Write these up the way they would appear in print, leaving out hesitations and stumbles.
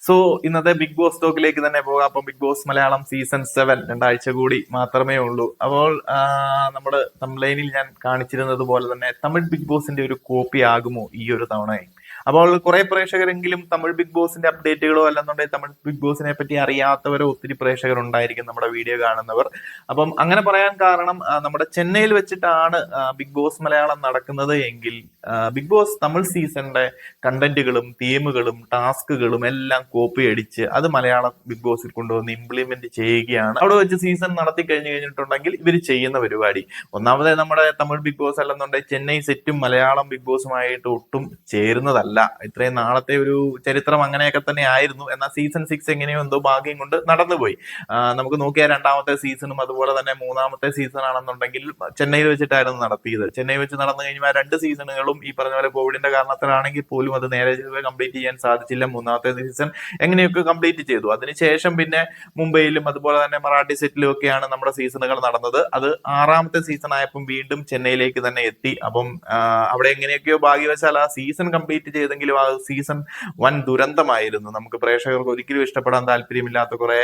So ഇന്നത്തെ big boss ടോക്കിലേക്ക് തന്നെ പോകാം. അപ്പം ബിഗ് ബോസ് മലയാളം സീസൺ 7 രണ്ടാഴ്ച കൂടി മാത്രമേ ഉള്ളൂ. അപ്പോൾ നമ്മുടെ തംബ്ലൈനിൽ ഞാൻ കാണിച്ചിരുന്നത് പോലെ തന്നെ തമിഴ് ബിഗ് ബോസിന്റെ ഒരു കോപ്പി ആകുമോ ഈ ഒരു തവണയും? അപ്പോൾ കുറെ പ്രേക്ഷകരെങ്കിലും തമിഴ് ബിഗ് ബോസിന്റെ അപ്ഡേറ്റുകളോ അല്ലെന്നുണ്ടെങ്കിൽ തമിഴ് ബിഗ് ബോസിനെ പറ്റി അറിയാത്തവരോ ഒത്തിരി പ്രേക്ഷകർ ഉണ്ടായിരിക്കും നമ്മുടെ വീഡിയോ കാണുന്നവർ. അപ്പം അങ്ങനെ പറയാൻ കാരണം നമ്മുടെ ചെന്നൈയിൽ വെച്ചിട്ടാണ് ബിഗ് ബോസ് മലയാളം നടക്കുന്നത് എങ്കിൽ ബിഗ് ബോസ് തമിഴ് സീസണിന്റെ കണ്ടന്റുകളും തീമുകളും ടാസ്കുകളും എല്ലാം കോപ്പി അടിച്ച് അത് മലയാളം ബിഗ് ബോസിൽ കൊണ്ടുവന്ന് ഇംപ്ലിമെന്റ് ചെയ്യുകയാണ്. അവിടെ വെച്ച് സീസൺ നടത്തി കഴിഞ്ഞിട്ടുണ്ടെങ്കിൽ ഇവർ ചെയ്യുന്ന പരിപാടി ഒന്നാമതേ നമ്മുടെ തമിഴ് ബിഗ് ബോസ് അല്ലെന്നുണ്ടെങ്കിൽ ചെന്നൈ സെറ്റും മലയാളം ബിഗ് ബോസുമായിട്ട് ഒട്ടും ചേരുന്നതല്ല. ഇത്രയും നാളത്തെ ഒരു ചരിത്രം അങ്ങനെയൊക്കെ തന്നെ ആയിരുന്നു. എന്നാൽ സീസൺ 6 എങ്ങനെയോ എന്തോ ഭാഗ്യം കൊണ്ട് നടന്നുപോയി. നമുക്ക് നോക്കിയാൽ രണ്ടാമത്തെ സീസണും അതുപോലെ തന്നെ മൂന്നാമത്തെ സീസൺ ആണെന്നുണ്ടെങ്കിൽ ചെന്നൈയിൽ വെച്ചിട്ടായിരുന്നു നടത്തിയത്. ചെന്നൈ വെച്ച് നടന്നു കഴിഞ്ഞാൽ രണ്ട് സീസണുകളും ഈ പറഞ്ഞ പോലെ കോവിഡിന്റെ കാരണത്തിലാണെങ്കിൽ പോലും അത് നേരെ കംപ്ലീറ്റ് ചെയ്യാൻ സാധിച്ചില്ല. മൂന്നാമത്തെ സീസൺ എങ്ങനെയൊക്കെ കംപ്ലീറ്റ് ചെയ്തു. അതിനുശേഷം പിന്നെ മുംബൈയിലും അതുപോലെ തന്നെ മറാഠി സെറ്റിലും ഒക്കെയാണ് നമ്മുടെ സീസണുകൾ നടന്നത്. അത് ആറാമത്തെ സീസൺ ആയപ്പം വീണ്ടും ചെന്നൈയിലേക്ക് തന്നെ എത്തി. അപ്പം അവിടെ എങ്ങനെയൊക്കെയോ ഭാഗ്യവശാൽ ആ സീസൺ കംപ്ലീറ്റ് ചെയ്തെങ്കിലും ആ സീസൺ വൻ ദുരന്തമായിരുന്നു. നമുക്ക് പ്രേക്ഷകർക്ക് ഒരിക്കലും ഇഷ്ടപ്പെടാൻ താല്പര്യമില്ലാത്ത കുറെ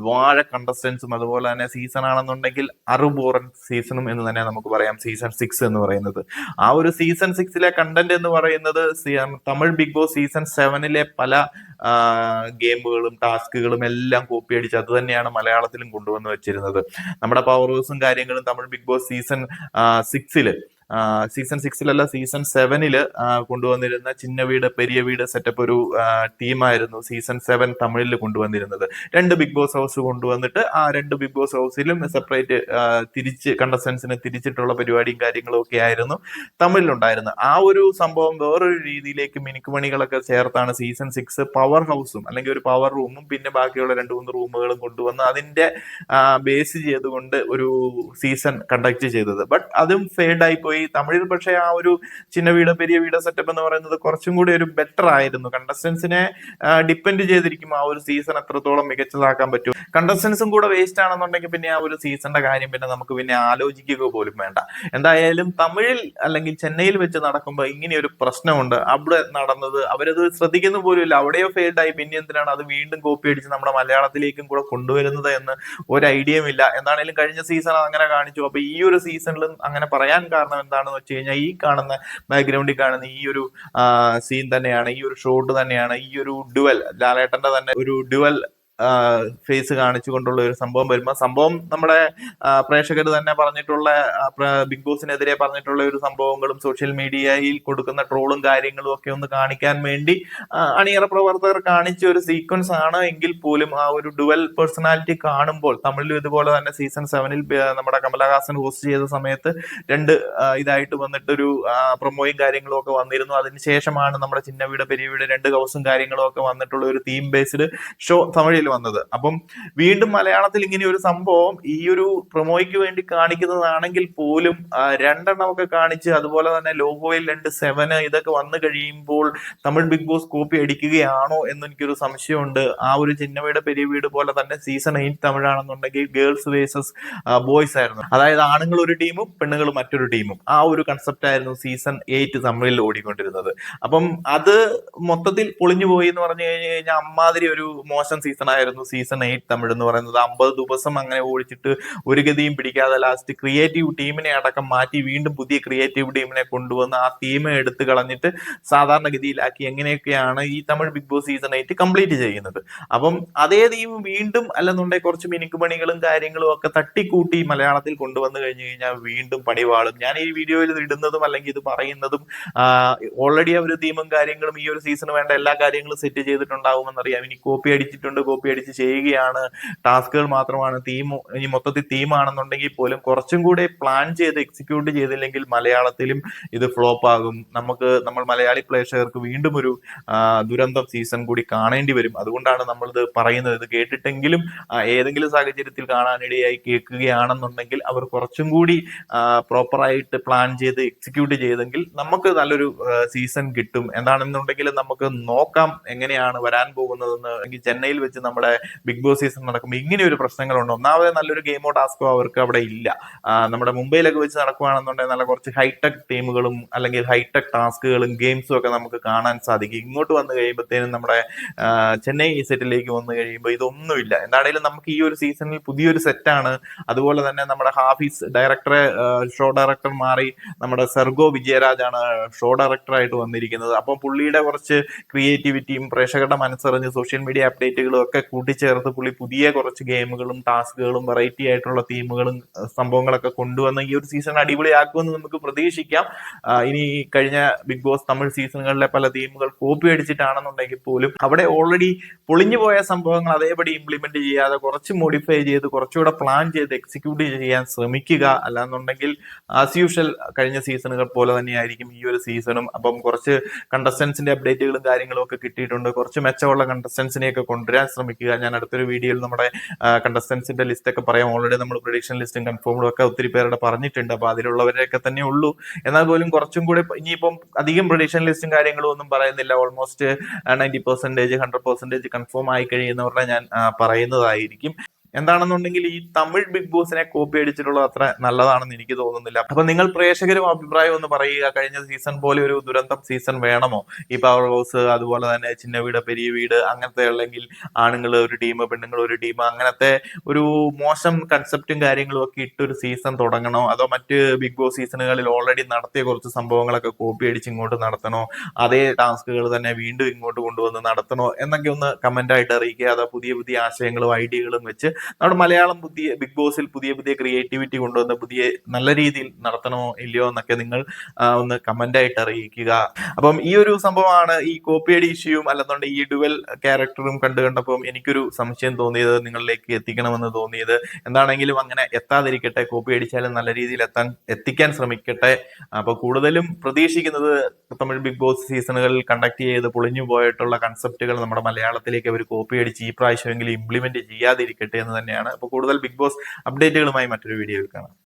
വാഴ കണ്ടസ്റ്റൻസും അതുപോലെ തന്നെ സീസൺ ആണെന്നുണ്ടെങ്കിൽ അറുബോറൻ സീസണും എന്ന് തന്നെ നമുക്ക് പറയാം. സീസൺ 6 എന്ന് പറയുന്നത് ആ ഒരു സീസൺ 6ലെ കണ്ടന്റ് എന്ന് പറയുന്നത് തമിഴ് ബിഗ് ബോസ് സീസൺ 7ലെ പല ഗെയിമുകളും ടാസ്കുകളും എല്ലാം കോപ്പി അടിച്ച് അത് തന്നെയാണ് മലയാളത്തിലും കൊണ്ടുവന്ന് വെച്ചിരുന്നത്. നമ്മുടെ പവർ ഹൗസും കാര്യങ്ങളും തമിഴ് ബിഗ് ബോസ് സീസൺ 6ല് സീസൺ 6ലല്ല സീസൺ 7ല് കൊണ്ടുവന്നിരുന്ന ചിന്ന വീട് പെരിയ വീട് സെറ്റപ്പ് ഒരു ടീമായിരുന്നു സീസൺ 7 തമിഴിൽ കൊണ്ടുവന്നിരുന്നത്. രണ്ട് ബിഗ് ബോസ് ഹൗസ് കൊണ്ടുവന്നിട്ട് ആ രണ്ട് ബിഗ് ബോസ് ഹൗസിലും സെപ്പറേറ്റ് തിരിച്ച് കണ്ടസ്റ്റൻസിനെ തിരിച്ചിട്ടുള്ള പരിപാടിയും കാര്യങ്ങളും ഒക്കെ ആയിരുന്നു തമിഴിലുണ്ടായിരുന്നത്. ആ ഒരു സംഭവം വേറൊരു രീതിയിലേക്ക് മിനുക്കുമണികളൊക്കെ ചേർത്താണ് സീസൺ 6 പവർ ഹൗസും അല്ലെങ്കിൽ ഒരു പവർ റൂമും പിന്നെ ബാക്കിയുള്ള 2-3 റൂമുകളും കൊണ്ടുവന്ന് അതിന്റെ ബേസ് ചെയ്തുകൊണ്ട് ഒരു സീസൺ കണ്ടക്ട് ചെയ്തത്. ബട്ട് അതും ഫെയിൽഡ് ആയി പോയി. തമിഴിൽ പക്ഷേ ആ ഒരു ചിന്ന വീട് പെരിയ വീട് സെറ്റപ്പ് എന്ന് പറയുന്നത് കുറച്ചും കൂടി ഒരു ബെറ്റർ ആയിരുന്നു. കണ്ടസ്റ്റൻസിനെ ഡിപ്പെൻഡ് ചെയ്തിരിക്കും ആ ഒരു സീസൺ എത്രത്തോളം മികച്ചതാക്കാൻ പറ്റും. കണ്ടസ്റ്റൻസും കൂടെ വേസ്റ്റ് ആണെന്നുണ്ടെങ്കിൽ പിന്നെ ആ ഒരു സീസണിന്റെ കാര്യം പിന്നെ നമുക്ക് പിന്നെ ആലോചിക്കുക പോലും വേണ്ട. എന്തായാലും തമിഴിൽ അല്ലെങ്കിൽ ചെന്നൈയിൽ വെച്ച് നടക്കുമ്പോൾ ഇങ്ങനെ ഒരു പ്രശ്നമുണ്ട്. അവിടെ നടന്നത് അവരത് ശ്രദ്ധിക്കുന്ന പോലും ഇല്ല. അവിടെയോ ഫെയിൽഡ് ആയി. പിന്നെ എന്തിനാണ് അത് വീണ്ടും കോപ്പി അടിച്ച് നമ്മുടെ മലയാളത്തിലേക്കും കൂടെ കൊണ്ടുവരുന്നത് എന്ന് ഒരു ഐഡിയയും ഇല്ല. എന്താണെങ്കിലും കഴിഞ്ഞ സീസൺ അങ്ങനെ കാണിച്ചു. അപ്പൊ ഈ ഒരു സീസണിലും അങ്ങനെ പറയാൻ കാരണം എന്താണെന്ന് വെച്ച് കഴിഞ്ഞാൽ ഈ കാണുന്ന ബാക്ക്ഗ്രൗണ്ടിൽ കാണുന്ന ഈ ഒരു സീൻ തന്നെയാണ്, ഈ ഒരു ഷോട്ട് തന്നെയാണ്, ഈ ഒരു ഡുവൽ ലാലേട്ടന്റെ തന്നെ ഒരു ഡുവൽ ഫേസ് കാണിച്ചുകൊണ്ടുള്ള ഒരു സംഭവം വരുമ്പോൾ സംഭവം നമ്മുടെ പ്രേക്ഷകർ തന്നെ പറഞ്ഞിട്ടുള്ള ബിഗ് ബോസിനെതിരെ പറഞ്ഞിട്ടുള്ള ഒരു സംഭവങ്ങളും സോഷ്യൽ മീഡിയയിൽ കൊടുക്കുന്ന ട്രോളും കാര്യങ്ങളും ഒക്കെ ഒന്ന് കാണിക്കാൻ വേണ്ടി അണിയറ പ്രവർത്തകർ കാണിച്ച ഒരു സീക്വൻസ് ആണ്. എങ്കിൽ പോലും ആ ഒരു ഡുവൽ പേഴ്സണാലിറ്റി കാണുമ്പോൾ തമിഴിലും ഇതുപോലെ തന്നെ സീസൺ 7ൽ നമ്മുടെ കമലഹാസൻ ഹോസ്റ്റ് ചെയ്ത സമയത്ത് രണ്ട് ഇതായിട്ട് വന്നിട്ടൊരു പ്രൊമോയും കാര്യങ്ങളും ഒക്കെ വന്നിരുന്നു. അതിനുശേഷമാണ് നമ്മുടെ ചിന്ന വീട് പെരിയ വീട് രണ്ട് ഹൗസും കാര്യങ്ങളും ഒക്കെ വന്നിട്ടുള്ള ഒരു തീം ബേസ്ഡ് ഷോ തമിഴിൽ വന്നത്. അപ്പം വീണ്ടും മലയാളത്തിൽ ഇങ്ങനെ ഒരു സംഭവം ഈ ഒരു പ്രൊമോയ്ക്ക് വേണ്ടി കാണിക്കുന്നതാണെങ്കിൽ പോലും രണ്ടെണ്ണമൊക്കെ കാണിച്ച് അതുപോലെ തന്നെ ലോഗോയിൽ 7 ഇതൊക്കെ വന്നു കഴിയുമ്പോൾ തമിഴ് ബിഗ് ബോസ് കോപ്പി അടിക്കുകയാണോ എന്ന് എനിക്കൊരു സംശയമുണ്ട്. ആ ഒരു ചിന്നവയുടെ പെരിയ വീട് പോലെ തന്നെ സീസൺ 8 തമിഴാണെന്നുണ്ടെങ്കിൽ ഗേൾസ് വേഴ്സസ് ബോയ്സ് ആയിരുന്നു. അതായത് ആണുങ്ങൾ ഒരു ടീമും പെണ്ണുങ്ങൾ മറ്റൊരു ടീമും. ആ ഒരു കൺസെപ്റ്റ് ആയിരുന്നു സീസൺ 8 തമിഴിൽ ഓടിക്കൊണ്ടിരുന്നത്. അപ്പം അത് മൊത്തത്തിൽ പൊളിഞ്ഞു പോയി എന്ന് പറഞ്ഞു കഴിഞ്ഞാൽ അമ്മാതിരി ഒരു മോശം സീസൺ ആയിരുന്നു സീസൺ 8 തമിഴ് എന്ന് പറയുന്നത്. 50 ദിവസം അങ്ങനെ ഓടിച്ചിട്ട് ഒരു ഗതിയും പിടിക്കാതെ ലാസ്റ്റ് ക്രിയേറ്റീവ് ടീമിനെ അടക്കം മാറ്റി വീണ്ടും പുതിയ ക്രിയേറ്റീവ് ടീമിനെ കൊണ്ടുവന്ന് ആ ടീമെ എടുത്തു കളഞ്ഞിട്ട് സാധാരണഗതിയിലാക്കി എങ്ങനെയൊക്കെയാണ് ഈ Tamil Bigg Boss season 8 complete ചെയ്യുന്നത്. അപ്പം അതേ ടീം വീണ്ടും അല്ലെന്നുണ്ടെങ്കിൽ കുറച്ച് മിനുക്കുപണികളും കാര്യങ്ങളും ഒക്കെ തട്ടിക്കൂട്ടി മലയാളത്തിൽ കൊണ്ടുവന്നു കഴിഞ്ഞു കഴിഞ്ഞാൽ വീണ്ടും പണിവാളും. ഞാൻ ഈ വീഡിയോയിൽ ഇടുന്നതും അല്ലെങ്കിൽ ഇത് പറയുന്നതും ഓൾറെഡി അവർ ടീമും കാര്യങ്ങളും ഈ ഒരു സീസണ് വേണ്ട എല്ലാ കാര്യങ്ങളും സെറ്റ് ചെയ്തിട്ടുണ്ടാവുമെന്നറിയാം. ഇനി കോപ്പി അടിച്ചിട്ടുണ്ട്, കോപ്പി അടിച്ച് ചെയ്യുകയാണ്, ടാസ്കുകൾ മാത്രമാണ്, ഇനി മൊത്തത്തിൽ തീമാണെന്നുണ്ടെങ്കിൽ പോലും കുറച്ചും കൂടെ പ്ലാൻ ചെയ്ത് എക്സിക്യൂട്ട് ചെയ്തില്ലെങ്കിൽ മലയാളത്തിലും ഇത് ഫ്ലോപ്പ് ആകും. നമ്മൾ മലയാളി പ്രേക്ഷകർക്ക് വീണ്ടും ഒരു ദുരന്തം സീസൺ കൂടി കാണേണ്ടി വരും. അതുകൊണ്ടാണ് നമ്മളിത് പറയുന്നത്. ഇത് കേട്ടിട്ടെങ്കിലും ഏതെങ്കിലും സാഹചര്യത്തിൽ കാണാനിടയായി കേൾക്കുകയാണെന്നുണ്ടെങ്കിൽ അവർ കുറച്ചും കൂടി പ്രോപ്പറായിട്ട് പ്ലാൻ ചെയ്ത് എക്സിക്യൂട്ട് ചെയ്തെങ്കിൽ നമുക്ക് നല്ലൊരു സീസൺ കിട്ടും. എന്താണെന്നുണ്ടെങ്കിൽ നമുക്ക് നോക്കാം എങ്ങനെയാണ് വരാൻ പോകുന്നതെന്ന്. ചെന്നൈയിൽ വെച്ച് നമ്മുടെ ബിഗ് ബോസ് സീസൺ നടക്കുമ്പോൾ ഇങ്ങനെ ഒരു പ്രശ്നങ്ങളുണ്ട്. ഒന്നാമത് നല്ലൊരു ഗെയിമോ ടാസ്കോ അവർക്ക് അവിടെ ഇല്ല. നമ്മുടെ മുംബൈയിലൊക്കെ വെച്ച് നടക്കുകയാണെന്നുണ്ടെങ്കിൽ നല്ല കുറച്ച് ഹൈടെക് ടീമുകളും അല്ലെങ്കിൽ ഹൈടെക് ടാസ്കുകളും ഗെയിംസും ഒക്കെ നമുക്ക് കാണാൻ സാധിക്കും. ഇങ്ങോട്ട് വന്നു കഴിയുമ്പോഴത്തേനും നമ്മുടെ ചെന്നൈ സെറ്റിലേക്ക് വന്നു കഴിയുമ്പോൾ ഇതൊന്നുമില്ല. എന്താണെങ്കിലും നമുക്ക് ഈ ഒരു സീസണിൽ പുതിയൊരു സെറ്റാണ്. അതുപോലെ തന്നെ നമ്മുടെ ഹാഫീസ് ഡയറക്ടറെ ഷോ ഡയറക്ടർ മാറി നമ്മുടെ സെർഗോ വിജയരാജാണ് ഷോ ഡയറക്ടറായിട്ട് വന്നിരിക്കുന്നത്. അപ്പം പുള്ളിയുടെ കുറച്ച് ക്രിയേറ്റിവിറ്റിയും പ്രേക്ഷകരുടെ മനസ്സറിഞ്ഞ് സോഷ്യൽ മീഡിയ അപ്ഡേറ്റുകളും ഒക്കെ കൂട്ടിച്ചേർത്ത് പുള്ളി പുതിയ കുറച്ച് ഗെയിമുകളും ടാസ്കുകളും വെറൈറ്റി ആയിട്ടുള്ള തീമുകളും സംഭവങ്ങളൊക്കെ കൊണ്ടുവന്ന് ഈ ഒരു സീസൺ അടിപൊളിയാക്കുമെന്ന് നമുക്ക് പ്രതീക്ഷിക്കാം. ഇനി കഴിഞ്ഞ ബിഗ് ബോസ് തമിഴ് സീസണുകളിലെ പല തീമുകൾ കോപ്പി അടിച്ചിട്ടാണെന്നുണ്ടെങ്കിൽ പോലും അവിടെ ഓൾറെഡി പൊളിഞ്ഞു പോയ സംഭവങ്ങൾ അതേപടി ഇംപ്ലിമെന്റ് ചെയ്യാതെ കുറച്ച് മോഡിഫൈ ചെയ്ത് കുറച്ചുകൂടെ പ്ലാൻ ചെയ്ത് എക്സിക്യൂട്ട് ചെയ്യാൻ ശ്രമിക്കുക. അല്ലാന്നുണ്ടെങ്കിൽ ആസ് യൂഷ്വൽ കഴിഞ്ഞ സീസണുകൾ പോലെ തന്നെയായിരിക്കും ഈ ഒരു സീസണും. അപ്പം കുറച്ച് കണ്ടസ്റ്റൻസിന്റെ അപ്ഡേറ്റുകളും കാര്യങ്ങളും ഒക്കെ കിട്ടിയിട്ടുണ്ട്. കുറച്ച് മെച്ചമുള്ള കണ്ടസ്റ്റൻസിനെയൊക്കെ കൊണ്ടുവരാൻ ശ്രമിക്കുക. ഞാൻ അടുത്തൊരു വീഡിയോയിൽ നമ്മുടെ കണ്ടസ്റ്റൻസിന്റെ ലിസ്റ്റ് ഒക്കെ പറയാം. ഓൾറെഡി നമ്മൾ പ്രൊഡിക്ഷൻ ലിസ്റ്റും കൺഫേമും ഒക്കെ ഒത്തിരി പേരുടെ പറഞ്ഞിട്ടുണ്ട്. അപ്പൊ അതിലുള്ളവരെയൊക്കെ തന്നെ ഉള്ളൂ. എന്നാൽ പോലും കുറച്ചും കൂടി ഇനിയിപ്പം അധികം പ്രൊഡിക്ഷൻ ലിസ്റ്റും കാര്യങ്ങളും ഒന്നും പറയുന്നില്ല. ഓൾമോസ്റ്റ് 90%, 100% കൺഫേം ആയി കഴിയുന്നവരുടെ ഞാൻ പറയുന്നതായിരിക്കും. എന്താണെന്നുണ്ടെങ്കിൽ ഈ തമിഴ് ബിഗ് ബോസിനെ കോപ്പി അടിച്ചിട്ടുള്ളത് അത്ര നല്ലതാണെന്ന് എനിക്ക് തോന്നുന്നില്ല. അപ്പൊ നിങ്ങൾ പ്രേക്ഷകരും അഭിപ്രായം ഒന്ന് പറയുക. കഴിഞ്ഞ സീസൺ പോലെ ഒരു ദുരന്തം സീസൺ വേണമോ? ഈ പവർ ഹൗസ്, അതുപോലെ തന്നെ ചിന്ന വീട് പെരിയ വീട്, അങ്ങനത്തെ അല്ലെങ്കിൽ ആണുങ്ങൾ ഒരു ടീം പെണ്ണുങ്ങൾ ഒരു ടീം, അങ്ങനത്തെ ഒരു മോശം കൺസെപ്റ്റും കാര്യങ്ങളും ഒക്കെ ഇട്ടൊരു സീസൺ തുടങ്ങണോ? അതോ മറ്റ് ബിഗ് ബോസ് സീസണുകളിൽ ഓൾറെഡി നടത്തിയ കുറച്ച് സംഭവങ്ങളൊക്കെ കോപ്പി അടിച്ച് ഇങ്ങോട്ട് നടത്തണോ? അതേ ടാസ്കുകൾ തന്നെ വീണ്ടും ഇങ്ങോട്ട് കൊണ്ടുവന്ന് നടത്തണോ എന്നൊക്കെ ഒന്ന് കമന്റ് ആയിട്ട് അറിയിക്കുക. അതോ പുതിയ പുതിയ ആശയങ്ങളും ഐഡിയകളും വെച്ച് നമ്മുടെ മലയാളം ബിഗ് ബോസിൽ പുതിയ പുതിയ ക്രിയേറ്റിവിറ്റി കൊണ്ടുവന്ന് പുതിയ നല്ല രീതിയിൽ നടത്തണോ ഇല്ലയോ എന്നൊക്കെ നിങ്ങൾ ഒന്ന് കമന്റ് ആയിട്ട് അറിയിക്കുക. അപ്പം ഈ ഒരു സംഭവമാണ് ഈ കോപ്പിയടി ഇഷ്യൂയും അല്ലെന്നുണ്ടെങ്കിൽ ഈ ഡുവൽ ക്യാരക്ടറും കണ്ടപ്പോൾ എനിക്കൊരു സംശയം തോന്നിയത്, നിങ്ങളിലേക്ക് എത്തിക്കണമെന്ന് തോന്നിയത്. എന്താണെങ്കിലും അങ്ങനെ എത്താതിരിക്കട്ടെ. കോപ്പി അടിച്ചാലും നല്ല രീതിയിൽ എത്തിക്കാൻ ശ്രമിക്കട്ടെ. അപ്പൊ കൂടുതലും പ്രതീക്ഷിക്കുന്നത് തമിഴ് ബിഗ് ബോസ് സീസണുകളിൽ കണ്ടക്ട് ചെയ്ത് പൊളിഞ്ഞു പോയിട്ടുള്ള കൺസെപ്റ്റുകൾ നമ്മുടെ മലയാളത്തിലേക്ക് അവർ കോപ്പി അടിച്ച് ഈ പ്രാവശ്യമെങ്കിലും ഇംപ്ലിമെന്റ് ചെയ്യാതിരിക്കട്ടെ എന്ന് തന്നെയാണ്. അപ്പോൾ കൂടുതൽ ബിഗ് ബോസ് അപ്ഡേറ്റുകളുമായി മറ്റൊരു വീഡിയോയിൽ കാണാം.